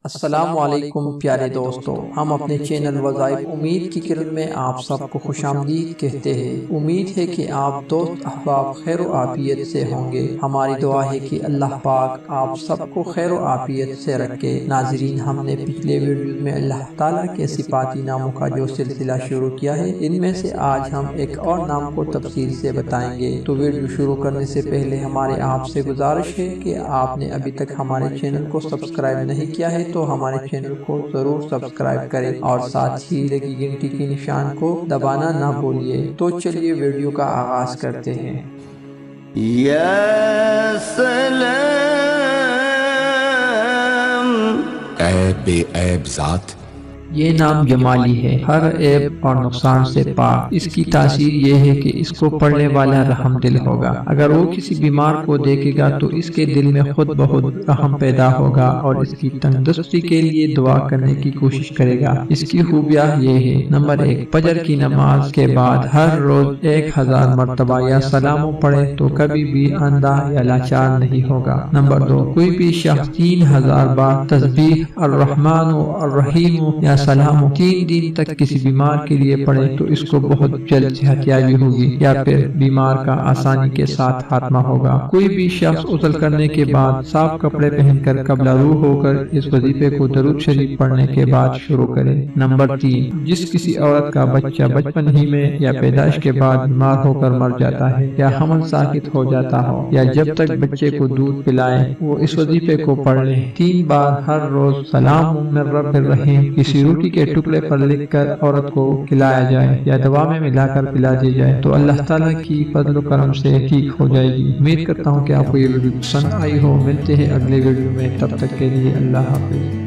السلام علیکم پیارے دوستو، ہم اپنے چینل وظائف امید کی کرن میں آپ سب کو خوش آمدید کہتے ہیں۔ امید ہے کہ آپ دوست احباب خیر و عافیت سے ہوں گے۔ ہماری دعا ہے کہ اللہ پاک آپ سب کو خیر و عافیت سے رکھے۔ ناظرین، ہم نے پچھلے ویڈیوز میں اللہ تعالیٰ کے صفاتی ناموں کا جو سلسلہ شروع کیا ہے، ان میں سے آج ہم ایک اور نام کو تفصیل سے بتائیں گے۔ تو ویڈیو شروع کرنے سے پہلے ہمارے آپ سے گزارش ہے کہ آپ نے ابھی تک ہمارے چینل کو سبسکرائب نہیں کیا ہے تو ہمارے چینل کو ضرور سبسکرائب کریں اور ساتھ ہی لگی گھنٹی کی نشان کو دبانا نہ بھولیے۔ تو چلیے ویڈیو کا آغاز کرتے ہیں۔ یا سلام، اے بے عیب ذات، یہ نام جمالی ہے، ہر عیب اور نقصان سے پاک۔ اس کی تاثیر یہ ہے کہ اس کو پڑھنے والا رحم دل ہوگا۔ اگر وہ کسی بیمار کو دیکھے گا تو اس کے دل میں خود بخود رحم پیدا ہوگا اور اس کی تندرستی کے لیے دعا کرنے کی کوشش کرے گا۔ اس کی خوبیاں یہ ہے: نمبر 1، فجر کی نماز کے بعد ہر روز 1000 مرتبہ یا سلام پڑھے تو کبھی بھی اندھا یا لاچار نہیں ہوگا۔ نمبر 2، کوئی بھی شخص 3000 بار تسبیح الرحمن الرحیم یا سلام 3 دن تک کسی بیمار کے لیے پڑھے تو اس کو بہت جلد صحت یابی ہوگی یا پھر بیمار کا آسانی کے ساتھ خاتمہ ہوگا۔ کوئی بھی شخص غسل کرنے کے بعد صاف کپڑے پہن کر قبلہ روح ہو کر اس وظیفے کو درود شریف پڑھنے کے بعد شروع کرے۔ نمبر 3، جس کسی عورت کا بچہ بچپن ہی میں یا پیدائش کے بعد بیمار ہو کر مر جاتا ہے یا حمل ساقط ہو جاتا ہو یا جب تک بچے کو دودھ پلائے، وہ اس وظیفے کو پڑھ لے۔ 3 بار ہر روز سلام من رب الرحیم کسی روٹی کے ٹکڑے پر لکھ کر عورت کو کھلایا جائے یا دوا میں ملا کر پلا دی جائے تو اللہ تعالیٰ کی فضل و کرم سے ٹھیک ہو جائے گی۔ امید کرتا ہوں کہ آپ کو یہ ویڈیو پسند آئی ہو۔ ملتے ہیں اگلے ویڈیو میں، تب تک کے لیے اللہ حافظ۔